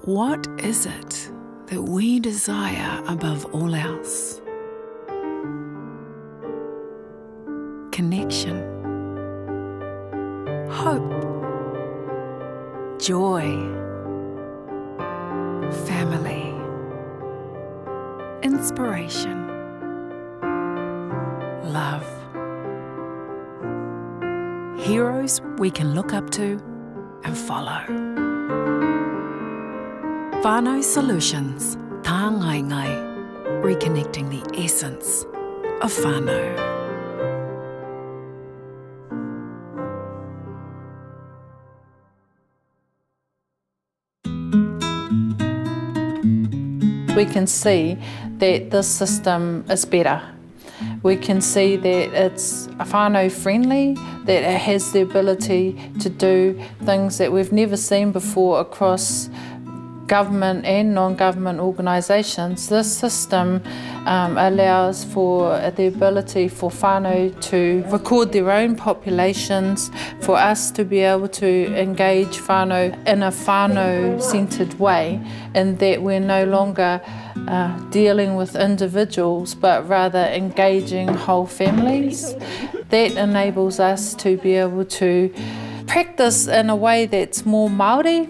What is it that we desire above all else? Connection, hope, joy, family, inspiration, love. Heroes we can look up to and follow. Whānau Solutions, tā ngai ngai, reconnecting the essence of whānau. We can see that this system is better. We can see that it's whānau friendly, that it has the ability to do things that we've never seen before across government and non-government organisations. This system allows for the ability for whānau to record their own populations, for us to be able to engage whānau in a whānau-centred way, in that we're no longer dealing with individuals but rather engaging whole families. That enables us to be able to practice in a way that's more Māori,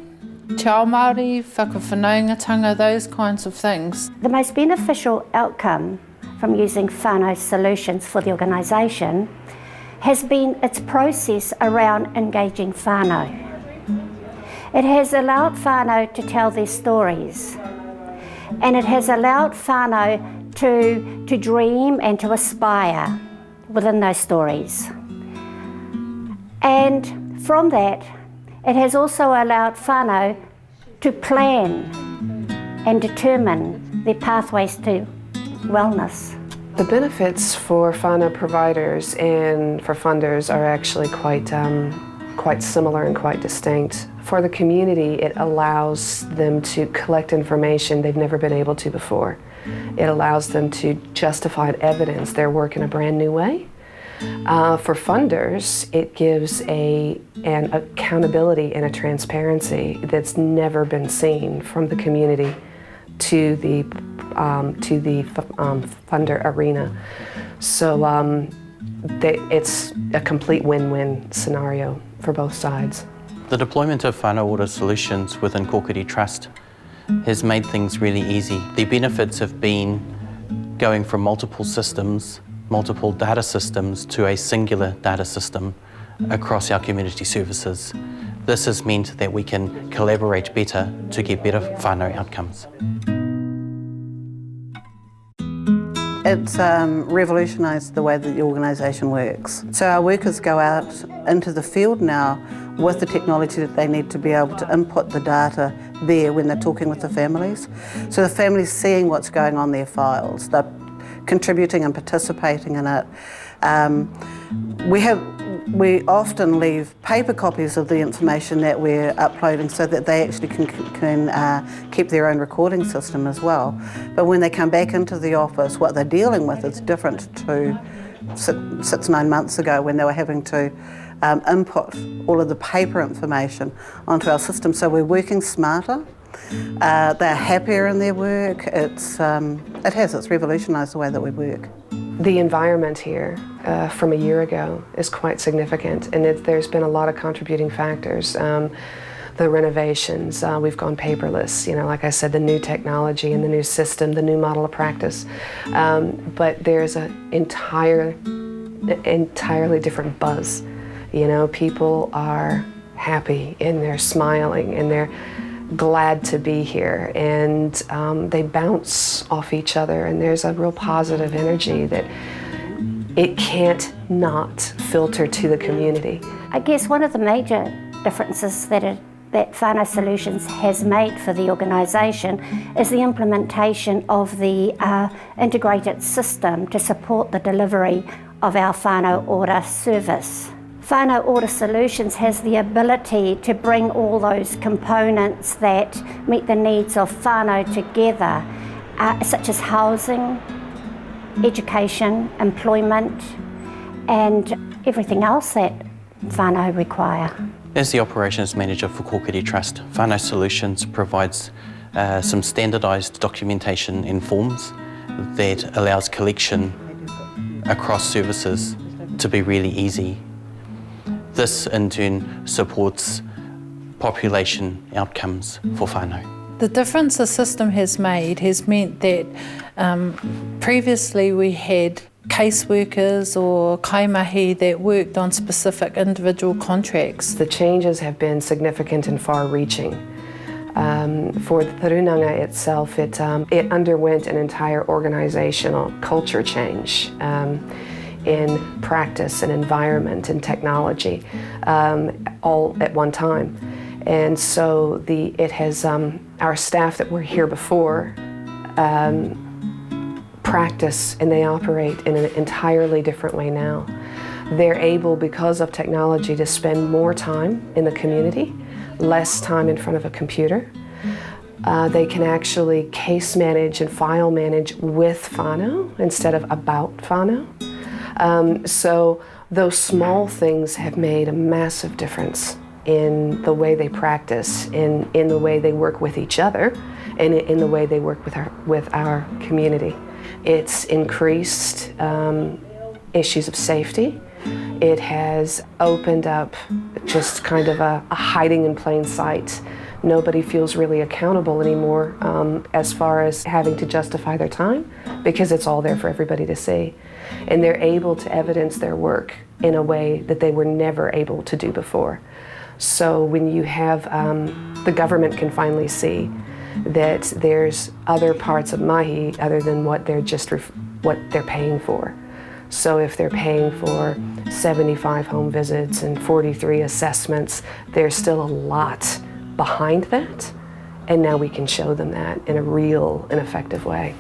Te ao Māori, whakawhanaungatanga, those kinds of things. The most beneficial outcome from using Whānau Solutions for the organisation has been its process around engaging whānau. It has allowed whānau to tell their stories, and it has allowed whānau to dream and to aspire within those stories. And from that, it has also allowed whānau to plan and determine their pathways to wellness. The benefits for whānau providers and for funders are actually quite similar and quite distinct. For the community, it allows them to collect information they've never been able to before. It allows them to justify evidence their work in a brand new way. For funders, it gives an accountability and a transparency that's never been seen from the community to the funder arena. So it's a complete win-win scenario for both sides. The deployment of Whānau Solutions within Kokiri Trust has made things really easy. The benefits have been going from multiple systems, multiple data systems, to a singular data system across our community services. This has meant that we can collaborate better to get better whānau outcomes. It's revolutionised the way that the organisation works. So our workers go out into the field now with the technology that they need to be able to input the data there when they're talking with the families. So the families seeing what's going on their files, they're contributing and participating in it. We often leave paper copies of the information that we're uploading so that they actually can keep their own recording system as well. But when they come back into the office, what they're dealing with is different to 6-9 months ago, when they were having to input all of the paper information onto our system. So we're working smarter. They're happier in their work. It's revolutionised the way that we work. The environment here from a year ago is quite significant, and there's been a lot of contributing factors. The renovations, we've gone paperless, like I said, the new technology and the new system, the new model of practice. But there's an entirely different buzz. People are happy and they're smiling and they're glad to be here, and they bounce off each other, and there's a real positive energy that it can't not filter to the community. I guess one of the major differences that Whānau Solutions has made for the organisation is the implementation of the integrated system to support the delivery of our whānau order service. Whānau Order Solutions has the ability to bring all those components that meet the needs of whānau together, such as housing, education, employment, and everything else that whānau require. As the Operations Manager for Kōkiri Trust, Whānau Solutions provides some standardised documentation and forms that allows collection across services to be really easy. This in turn supports population outcomes for whānau. The difference the system has made has meant that previously we had caseworkers or kaimahi that worked on specific individual contracts. The changes have been significant and far-reaching. For the Tarunanga itself, it underwent an entire organizational culture change in practice and environment and technology all at one time. And so it has our staff that were here before practice and they operate in an entirely different way now. They're able, because of technology, to spend more time in the community, less time in front of a computer. They can actually case manage and file manage with whānau instead of about whānau. So those small things have made a massive difference in the way they practice, in the way they work with each other, and in the way they work with our community. It's increased issues of safety. It has opened up just kind of a hiding in plain sight. Nobody feels really accountable anymore as far as having to justify their time, because it's all there for everybody to see. And they're able to evidence their work in a way that they were never able to do before. So when you have, the government can finally see that there's other parts of mahi other than what they're paying for. So if they're paying for 75 home visits and 43 assessments, there's still a lot behind that, and now we can show them that in a real and effective way.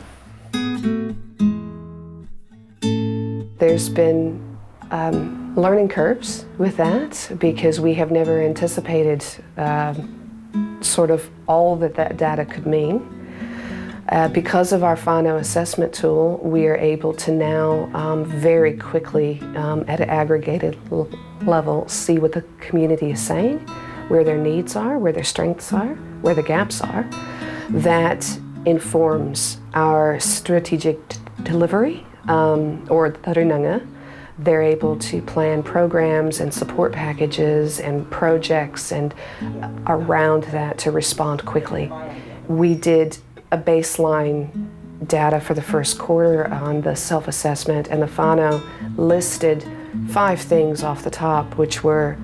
There's been learning curves with that, because we have never anticipated sort of all that data could mean. Because of our whānau assessment tool, we are able to now very quickly at an aggregated level see what the community is saying, where their needs are, where their strengths are, where the gaps are. That informs our strategic delivery, or tarunanga. They're able to plan programs and support packages and projects and around that to respond quickly. We did a baseline data for the first quarter on the self-assessment, and the whānau listed 5 things off the top which were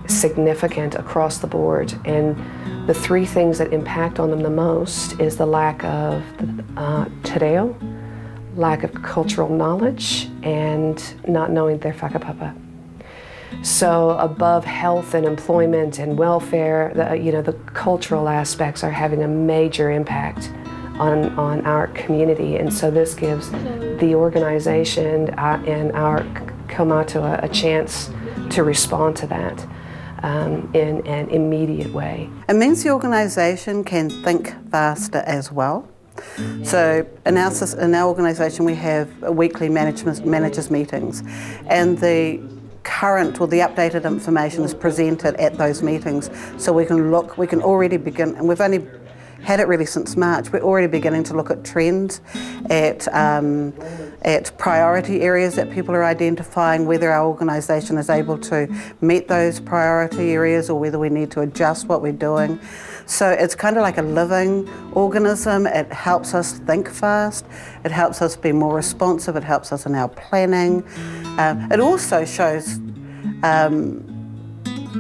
significant across the board, and the 3 things that impact on them the most is the lack of te reo, lack of cultural knowledge, and not knowing their whakapapa. So above health and employment and welfare, the cultural aspects are having a major impact on our community, and so this gives the organization and our kaumātua a chance to respond to that in an immediate way. It means the organisation can think faster as well. So in our organisation we have weekly managers meetings, and the current or the updated information is presented at those meetings, so we can already begin, and we've only had it really since March, we're already beginning to look at trends, at priority areas that people are identifying, whether our organisation is able to meet those priority areas or whether we need to adjust what we're doing. So it's kind of like a living organism. It helps us think fast, it helps us be more responsive, it helps us in our planning. It also shows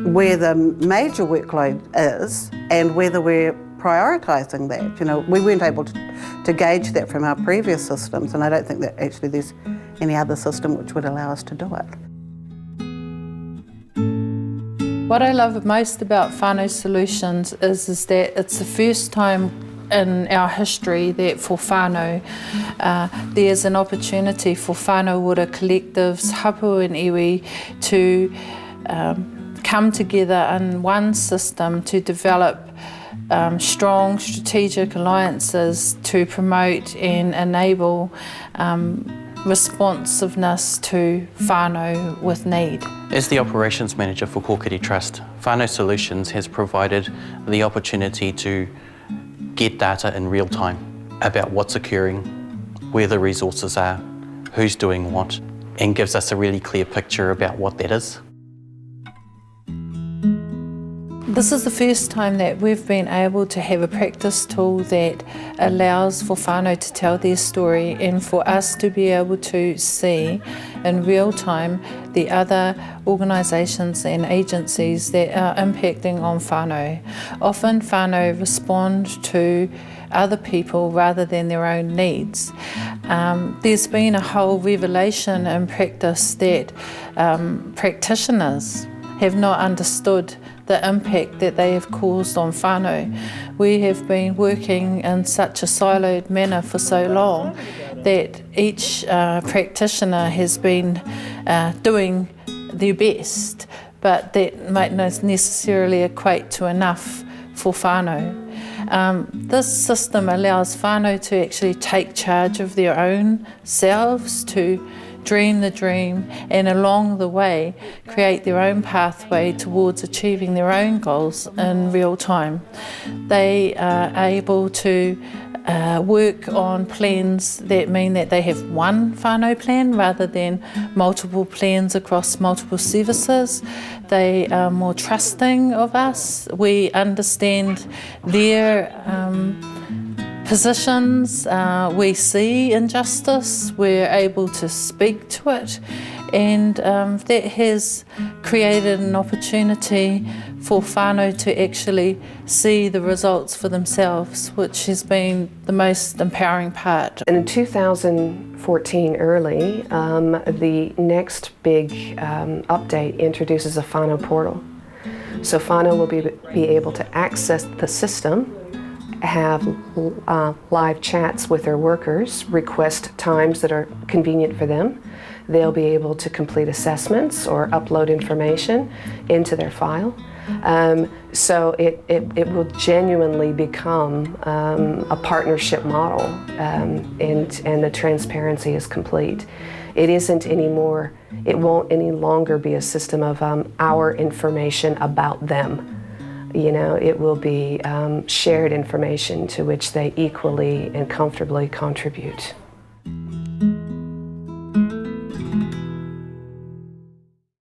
where the major workload is and whether we're prioritising that. We weren't able to gauge that from our previous systems, and I don't think that actually there's any other system which would allow us to do it. What I love most about Whānau Solutions is that it's the first time in our history that for whānau there's an opportunity for whānau ora collectives, hapu and iwi, to come together in one system to develop strong strategic alliances to promote and enable responsiveness to whānau with need. As the Operations Manager for Kōkiri Trust, Whānau Solutions has provided the opportunity to get data in real time about what's occurring, where the resources are, who's doing what, and gives us a really clear picture about what that is. This is the first time that we've been able to have a practice tool that allows for whānau to tell their story and for us to be able to see in real time the other organisations and agencies that are impacting on whānau. Often whānau respond to other people rather than their own needs. There's been a whole revelation in practice that practitioners have not understood the impact that they have caused on whānau. We have been working in such a siloed manner for so long that each practitioner has been doing their best, but that might not necessarily equate to enough for whānau. This system allows whānau to actually take charge of their own selves, to dream the dream, and along the way create their own pathway towards achieving their own goals in real time. They are able to work on plans that mean that they have one whānau plan rather than multiple plans across multiple services. They are more trusting of us. We understand their positions, we see injustice, we're able to speak to it, and that has created an opportunity for whānau to actually see the results for themselves, which has been the most empowering part. And in 2014 early, the next big update introduces a whānau portal. So whānau will be able to access the system, have live chats with their workers, request times that are convenient for them. They'll be able to complete assessments or upload information into their file. So it will genuinely become a partnership model, and the transparency is complete. It isn't anymore, it won't any longer be a system of our information about them. You know, it will be shared information to which they equally and comfortably contribute.